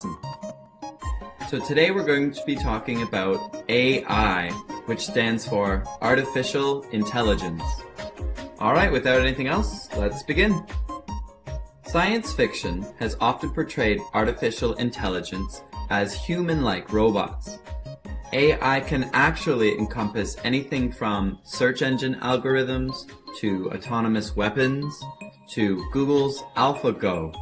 So today we're going to be talking about AI, which stands for Artificial Intelligence. Alright, without anything else, let's begin. Science fiction has often portrayed artificial intelligence as human-like robots. AI can actually encompass anything from search engine algorithms to autonomous weapons to Google's AlphaGo.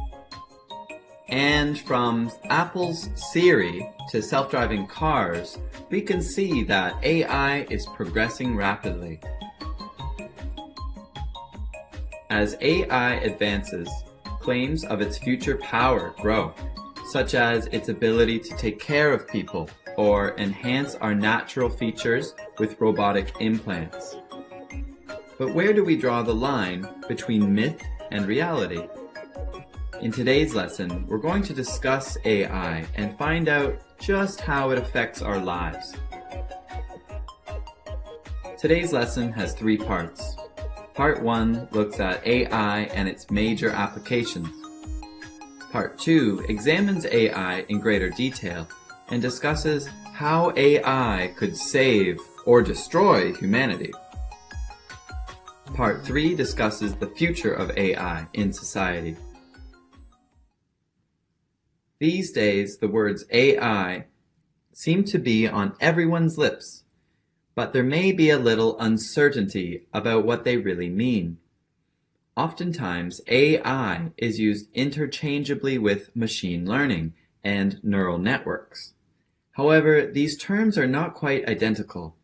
And from Apple's Siri to self-driving cars, we can see that AI is progressing rapidly. As AI advances, claims of its future power grow, such as its ability to take care of people or enhance our natural features with robotic implants. But where do we draw the line between myth and reality? In today's lesson, we're going to discuss AI and find out just how it affects our lives. Today's lesson has 3 parts. Part 1 looks at AI and its major applications. Part 2 examines AI in greater detail and discusses how AI could save or destroy humanity. Part 3 discusses the future of AI in society. These days, the words AI seem to be on everyone's lips, but there may be a little uncertainty about what they really mean. Oftentimes, AI is used interchangeably with machine learning and neural networks. However, these terms are not quite identical.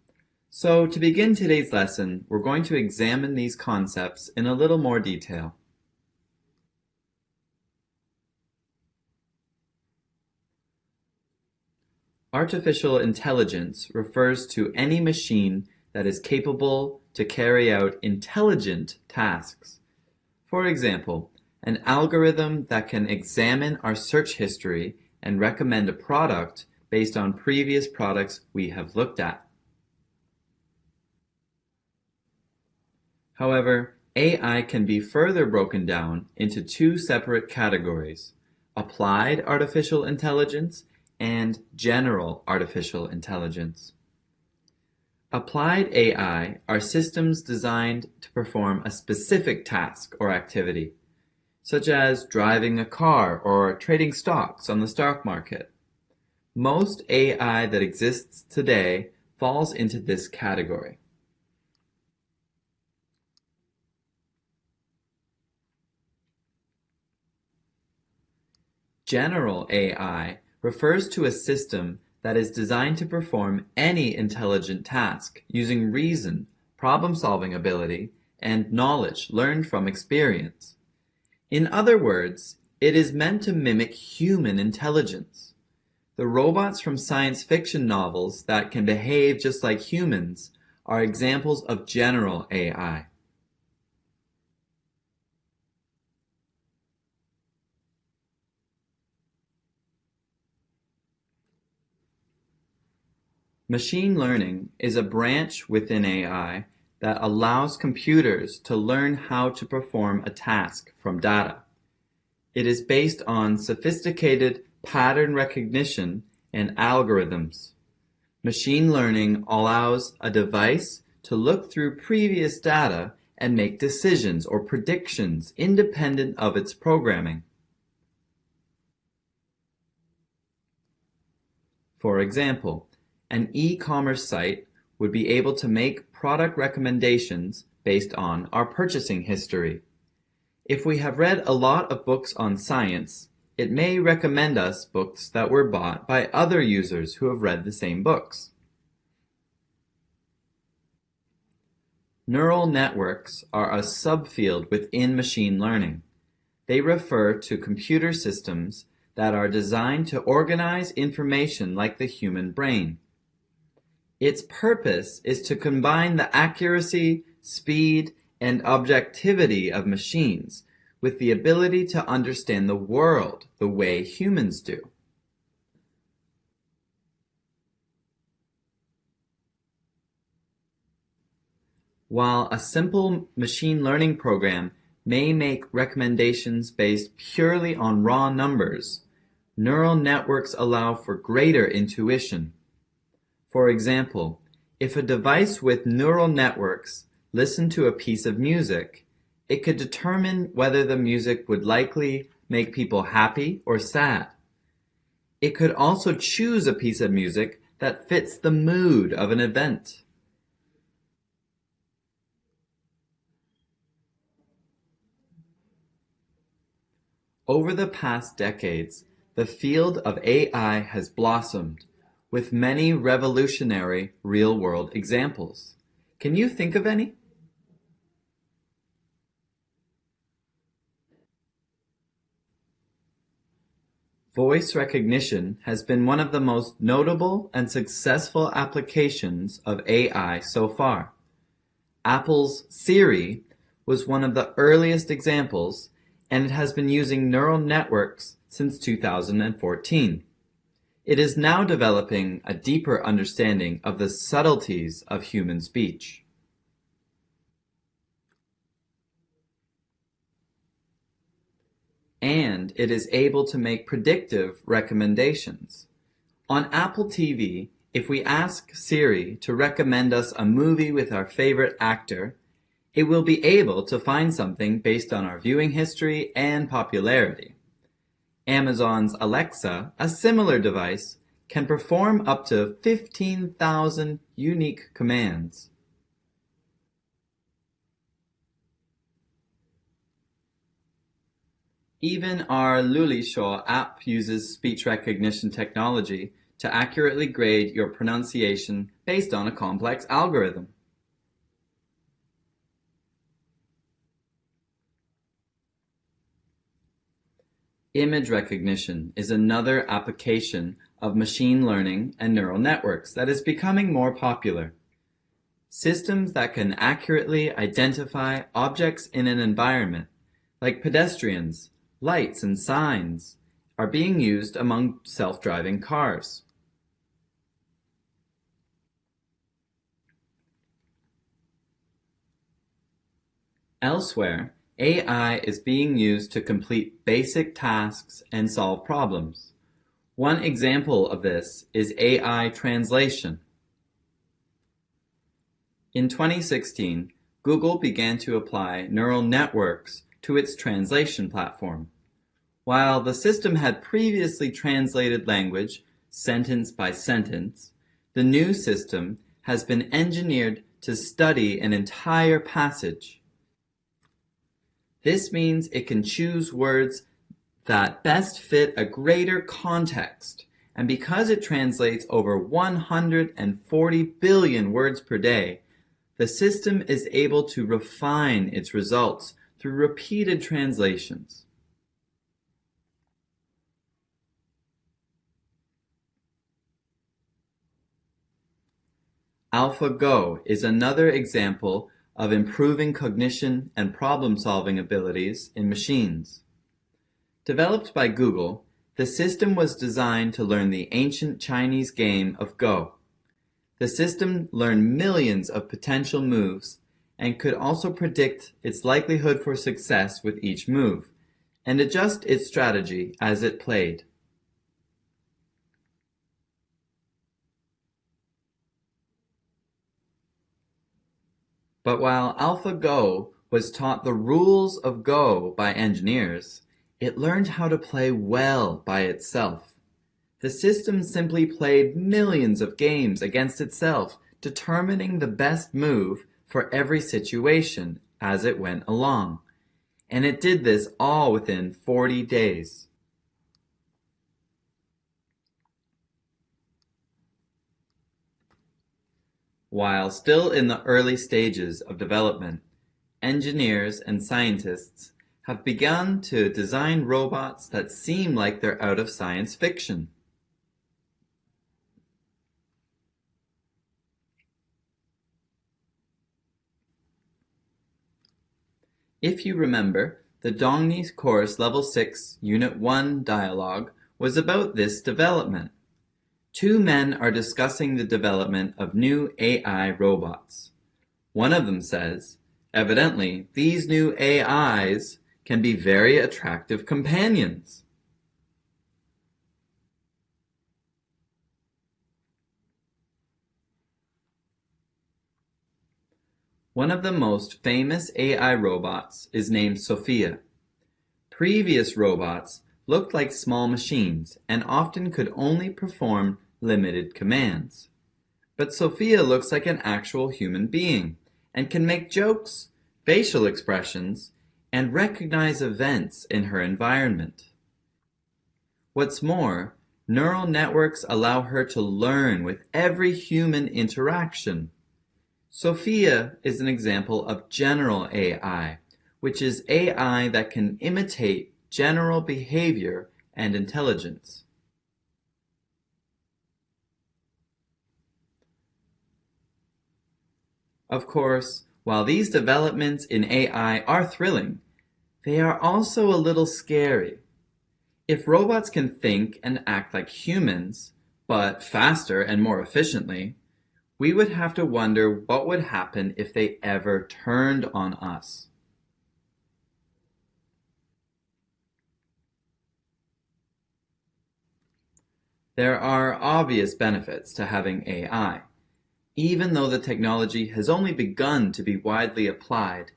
So, to begin today's lesson, we're going to examine these concepts in a little more detail. Artificial intelligence refers to any machine that is capable to carry out intelligent tasks. For example, an algorithm that can examine our search history and recommend a product based on previous products we have looked at. However, AI can be further broken down into 2 separate categories: applied artificial intelligence and general artificial intelligence. Applied AI are systems designed to perform a specific task or activity, such as driving a car or trading stocks on the stock market. Most AI that exists today falls into this category. General AI refers to a system that is designed to perform any intelligent task using reason, problem-solving ability, and knowledge learned from experience. In other words, it is meant to mimic human intelligence. The robots from science fiction novels that can behave just like humans are examples of general AI. Machine learning is a branch within AI that allows computers to learn how to perform a task from data. It is based on sophisticated pattern recognition and algorithms. Machine learning allows a device to look through previous data and make decisions or predictions independent of its programming. For example, an e-commerce site would be able to make product recommendations based on our purchasing history. If we have read a lot of books on science, it may recommend us books that were bought by other users who have read the same books. Neural networks are a subfield within machine learning. They refer to computer systems that are designed to organize information like the human brain. Its purpose is to combine the accuracy, speed, and objectivity of machines with the ability to understand the world the way humans do. While a simple machine learning program may make recommendations based purely on raw numbers, neural networks allow for greater intuition. For example, if a device with neural networks listened to a piece of music, it could determine whether the music would likely make people happy or sad. It could also choose a piece of music that fits the mood of an event. Over the past decades, the field of AI has blossomed, with many revolutionary real-world examples. Can you think of any? Voice recognition has been one of the most notable and successful applications of AI so far. Apple's Siri was one of the earliest examples, and it has been using neural networks since 2014. It is now developing a deeper understanding of the subtleties of human speech. And it is able to make predictive recommendations. On Apple TV, if we ask Siri to recommend us a movie with our favorite actor, it will be able to find something based on our viewing history and popularity. Amazon's Alexa, a similar device, can perform up to 15,000 unique commands. Even our流利说app uses speech recognition technology to accurately grade your pronunciation based on a complex algorithm. Image recognition is another application of machine learning and neural networks that is becoming more popular. Systems that can accurately identify objects in an environment, like pedestrians, lights, and signs, are being used among self-driving cars. Elsewhere, AI is being used to complete basic tasks and solve problems. One example of this is AI translation. In 2016, Google began to apply neural networks to its translation platform. While the system had previously translated language sentence by sentence, the new system has been engineered to study an entire passage. This means it can choose words that best fit a greater context, and because it translates over 140 billion words per day, the system is able to refine its results through repeated translations. AlphaGo is another example of improving cognition and problem-solving abilities in machines. Developed by Google, the system was designed to learn the ancient Chinese game of Go. The system learned millions of potential moves and could also predict its likelihood for success with each move, and adjust its strategy as it played. But while AlphaGo was taught the rules of Go by engineers, it learned how to play well by itself. The system simply played millions of games against itself, determining the best move for every situation as it went along. And it did this all within 40 days. While still in the early stages of development, engineers and scientists have begun to design robots that seem like they're out of science fiction. If you remember, the Dongni course Level 6 Unit 1 dialogue was about this development. Two men are discussing the development of new AI robots. One of them says, evidently, these new AIs can be very attractive companions. One of the most famous AI robots is named Sophia. Previous robots looked like small machines and often could only perform limited commands. But Sophia looks like an actual human being and can make jokes, facial expressions, and recognize events in her environment. What's more, neural networks allow her to learn with every human interaction. Sophia is an example of general AI, which is AI that can imitate general behavior and intelligence. Of course, while these developments in AI are thrilling, they are also a little scary. If robots can think and act like humans, but faster and more efficiently, we would have to wonder what would happen if they ever turned on us. There are obvious benefits to having AI. Even though the technology has only begun to be widely applied,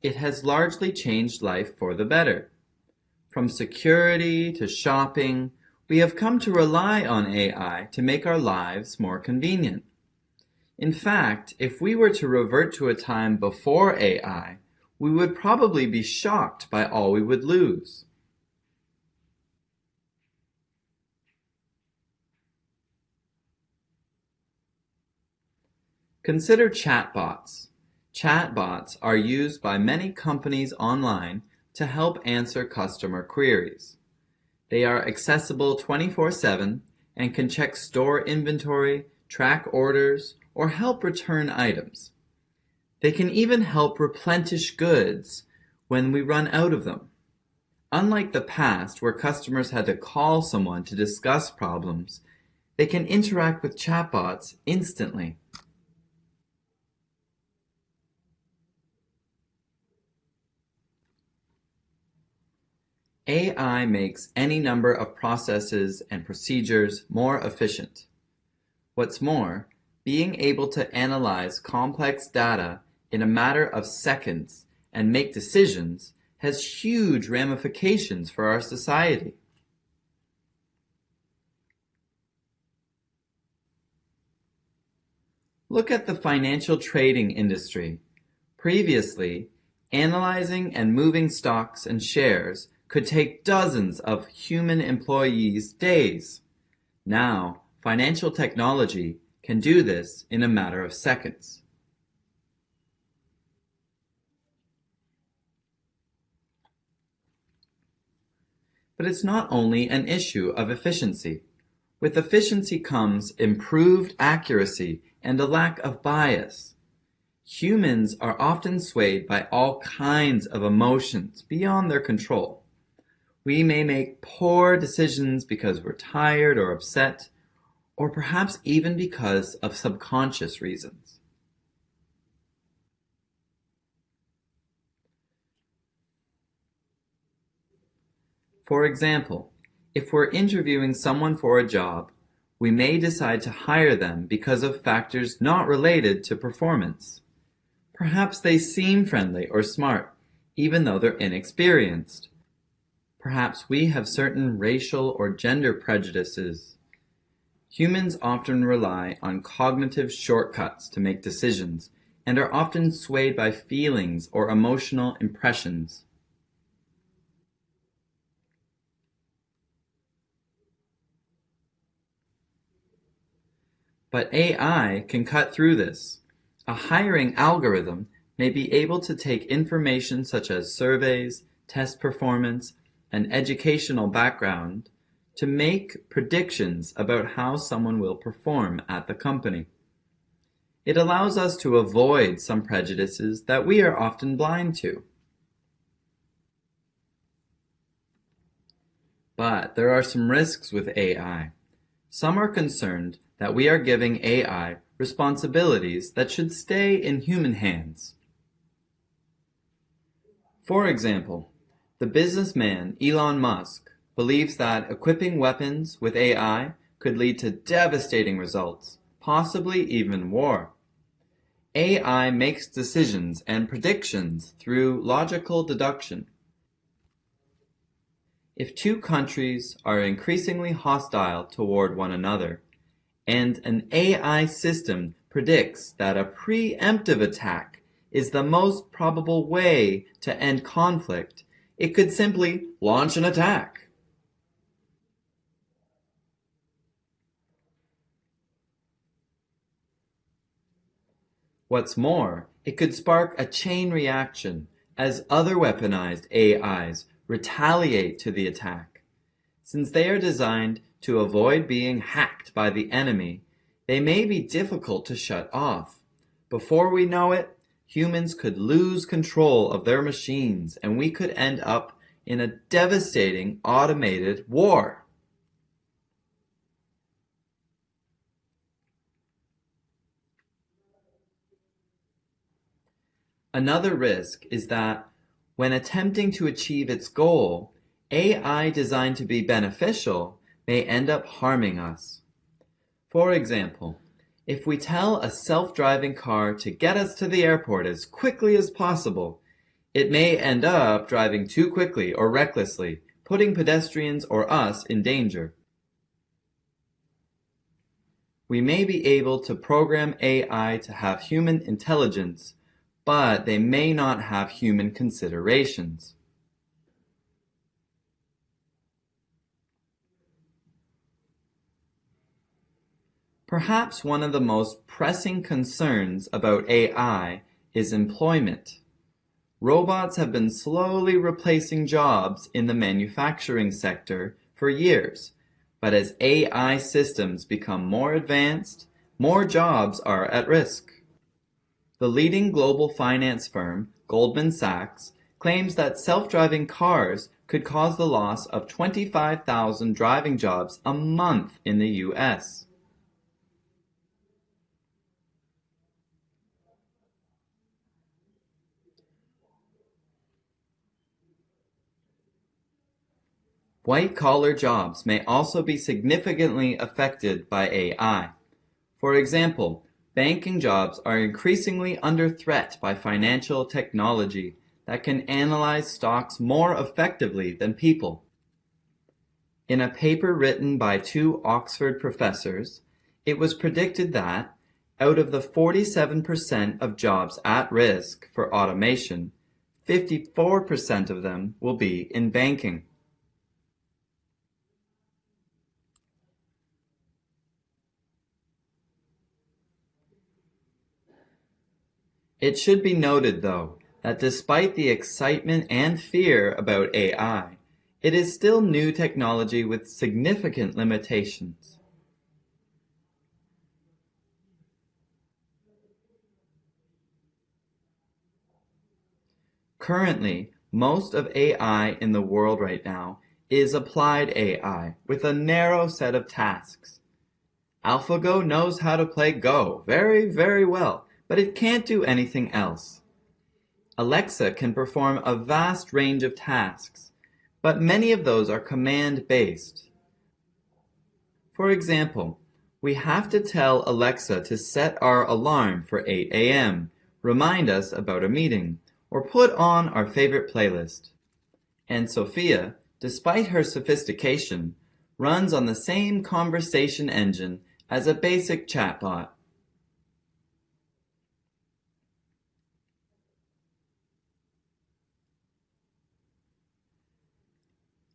it has largely changed life for the better. From security to shopping, we have come to rely on AI to make our lives more convenient. In fact, if we were to revert to a time before AI, we would probably be shocked by all we would lose. Consider chatbots. Chatbots are used by many companies online to help answer customer queries. They are accessible 24/7 and can check store inventory, track orders, or help return items. They can even help replenish goods when we run out of them. Unlike the past, where customers had to call someone to discuss problems, they can interact with chatbots instantly. AI makes any number of processes and procedures more efficient. What's more, being able to analyze complex data in a matter of seconds and make decisions has huge ramifications for our society. Look at the financial trading industry. Previously, analyzing and moving stocks and shares could take dozens of human employees' days. Now, financial technology can do this in a matter of seconds. But it's not only an issue of efficiency. With efficiency comes improved accuracy and a lack of bias. Humans are often swayed by all kinds of emotions beyond their control. We may make poor decisions because we're tired or upset, or perhaps even because of subconscious reasons. For example, if we're interviewing someone for a job, we may decide to hire them because of factors not related to performance. Perhaps they seem friendly or smart, even though they're inexperienced. Perhaps we have certain racial or gender prejudices. Humans often rely on cognitive shortcuts to make decisions and are often swayed by feelings or emotional impressions. But AI can cut through this. A hiring algorithm may be able to take information such as surveys, test performance, and educational background to make predictions about how someone will perform at the company. It allows us to avoid some prejudices that we are often blind to. But there are some risks with AI. Some are concerned that we are giving AI responsibilities that should stay in human hands. For example, the businessman Elon Musk believes that equipping weapons with AI could lead to devastating results, possibly even war. AI makes decisions and predictions through logical deduction. If two countries are increasingly hostile toward one another, and an AI system predicts that a preemptive attack is the most probable way to end conflict, it could simply launch an attack. What's more, it could spark a chain reaction as other weaponized AIs retaliate to the attack. Since they are designed to avoid being hacked by the enemy, they may be difficult to shut off. Before we know it, humans could lose control of their machines and we could end up in a devastating automated war. Another risk is that when attempting to achieve its goal, AI designed to be beneficial may end up harming us. For example, if we tell a self-driving car to get us to the airport as quickly as possible, it may end up driving too quickly or recklessly, putting pedestrians or us in danger. We may be able to program AI to have human intelligence, but they may not have human considerations. Perhaps one of the most pressing concerns about AI is employment. Robots have been slowly replacing jobs in the manufacturing sector for years, but as AI systems become more advanced, more jobs are at risk. The leading global finance firm, Goldman Sachs, claims that self-driving cars could cause the loss of 25,000 driving jobs a month in the US. White-collar jobs may also be significantly affected by AI. For example, banking jobs are increasingly under threat by financial technology that can analyze stocks more effectively than people. In a paper written by two Oxford professors, it was predicted that, out of the 47% of jobs at risk for automation, 54% of them will be in banking. It should be noted, though, that despite the excitement and fear about AI, it is still new technology with significant limitations. Currently, most of AI in the world right now is applied AI with a narrow set of tasks. AlphaGo knows how to play Go very, very well, but it can't do anything else. Alexa can perform a vast range of tasks, but many of those are command-based. For example, we have to tell Alexa to set our alarm for 8 a.m., remind us about a meeting, or put on our favorite playlist. And Sophia, despite her sophistication, runs on the same conversation engine as a basic chatbot.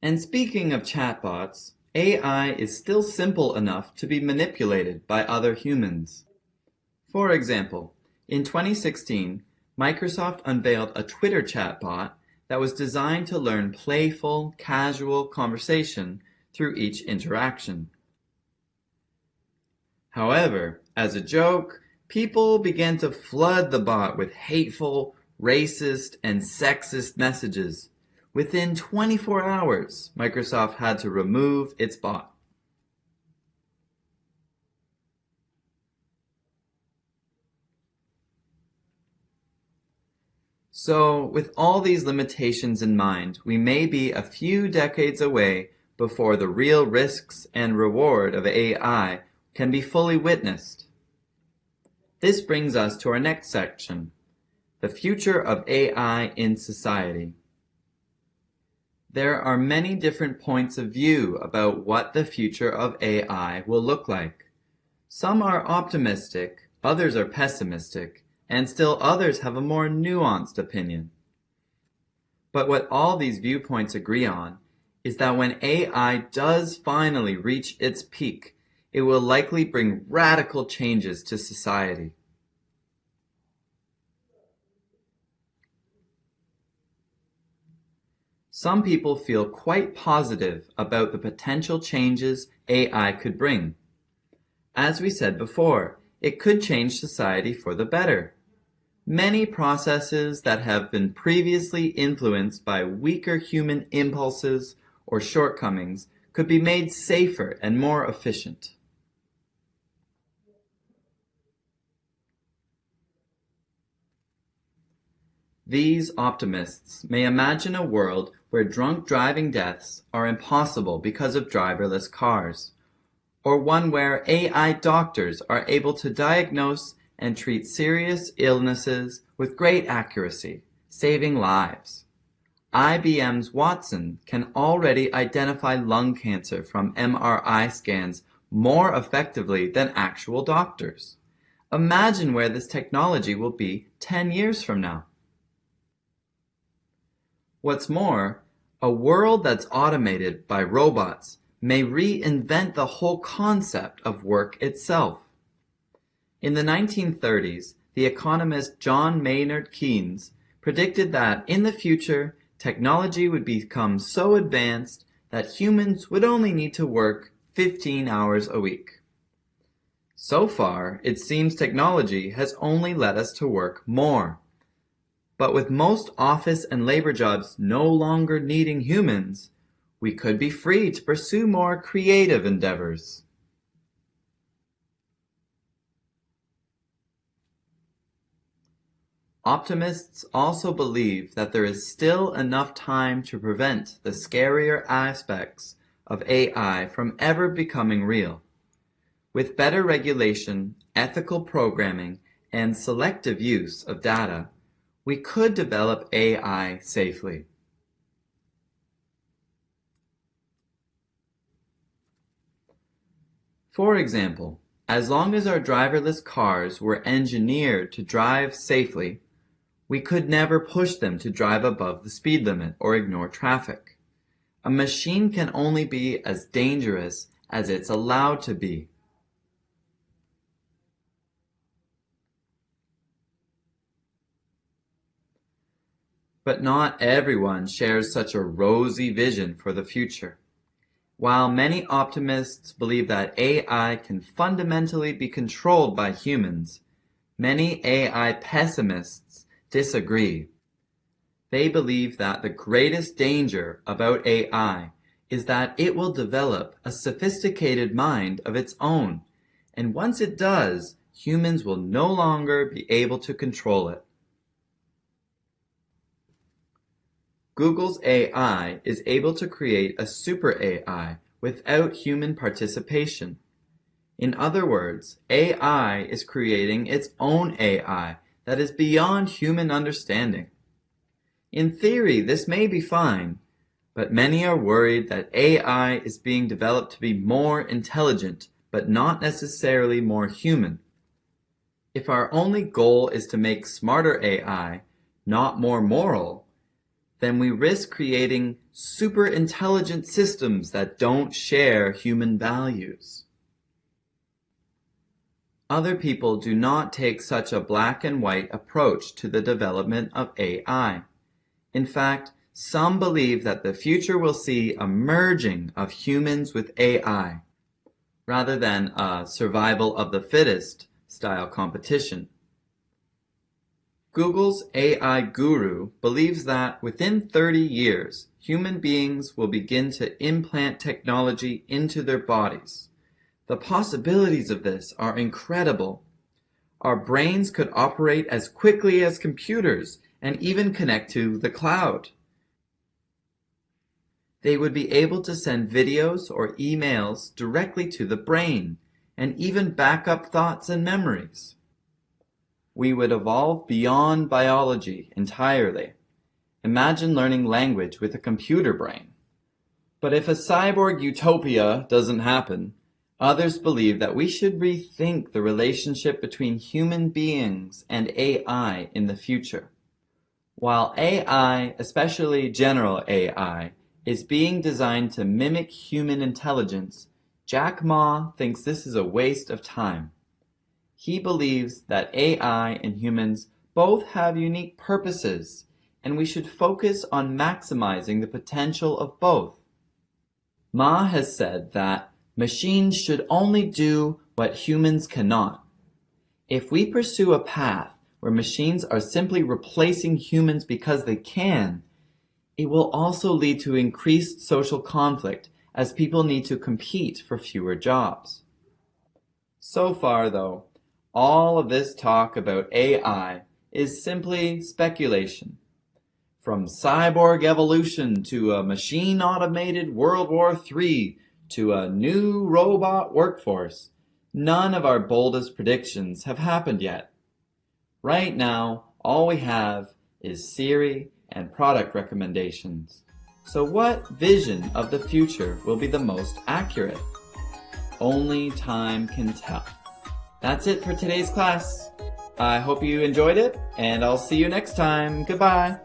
And speaking of chatbots, AI is still simple enough to be manipulated by other humans. For example, in 2016, Microsoft unveiled a Twitter chatbot that was designed to learn playful, casual conversation through each interaction. However, as a joke, people began to flood the bot with hateful, racist, and sexist messages. Within 24 hours, Microsoft had to remove its bot. So, with all these limitations in mind, we may be a few decades away before the real risks and reward of AI can be fully witnessed. This brings us to our next section, the future of AI in society. There are many different points of view about what the future of AI will look like. Some are optimistic, others are pessimistic, and still others have a more nuanced opinion. But what all these viewpoints agree on is that when AI does finally reach its peak, it will likely bring radical changes to society. Some people feel quite positive about the potential changes AI could bring. As we said before, it could change society for the better. Many processes that have been previously influenced by weaker human impulses or shortcomings could be made safer and more efficient. These optimists may imagine a world where drunk driving deaths are impossible because of driverless cars, or one where AI doctors are able to diagnose and treat serious illnesses with great accuracy, saving lives. IBM's Watson can already identify lung cancer from MRI scans more effectively than actual doctors. Imagine where this technology will be 10 years from now. What's more, a world that's automated by robots may reinvent the whole concept of work itself. In the 1930s, the economist John Maynard Keynes predicted that in the future, technology would become so advanced that humans would only need to work 15 hours a week. So far, it seems technology has only led us to work more. But with most office and labor jobs no longer needing humans, we could be free to pursue more creative endeavors. Optimists also believe that there is still enough time to prevent the scarier aspects of AI from ever becoming real. With better regulation, ethical programming, and selective use of data, we could develop AI safely. For example, as long as our driverless cars were engineered to drive safely, we could never push them to drive above the speed limit or ignore traffic. A machine can only be as dangerous as it's allowed to be. But not everyone shares such a rosy vision for the future. While many optimists believe that AI can fundamentally be controlled by humans, many AI pessimists disagree. They believe that the greatest danger about AI is that it will develop a sophisticated mind of its own, and once it does, humans will no longer be able to control it. Google's AI is able to create a super AI without human participation. In other words, AI is creating its own AI that is beyond human understanding. In theory, this may be fine, but many are worried that AI is being developed to be more intelligent, but not necessarily more human. If our only goal is to make smarter AI, not more moral, then we risk creating super intelligent systems that don't share human values. Other people do not take such a black and white approach to the development of AI. In fact, some believe that the future will see a merging of humans with AI, rather than a survival of the fittest style competition. Google's AI guru believes that within 30 years, human beings will begin to implant technology into their bodies. The possibilities of this are incredible. Our brains could operate as quickly as computers and even connect to the cloud. They would be able to send videos or emails directly to the brain and even back up thoughts and memories. we would evolve beyond biology entirely. Imagine learning language with a computer brain. But if a cyborg utopia doesn't happen, others believe that we should rethink the relationship between human beings and AI in the future. While AI, especially general AI, is being designed to mimic human intelligence, Jack Ma thinks this is a waste of time. He believes that AI and humans both have unique purposes, and we should focus on maximizing the potential of both. Ma has said that machines should only do what humans cannot. If we pursue a path where machines are simply replacing humans because they can, it will also lead to increased social conflict as people need to compete for fewer jobs. So far, though, all of this talk about AI is simply speculation. From cyborg evolution to a machine-automated World War III to a new robot workforce, none of our boldest predictions have happened yet. Right now, all we have is Siri and product recommendations. So what vision of the future will be the most accurate? Only time can tell. That's it for today's class. I hope you enjoyed it, and I'll see you next time. Goodbye.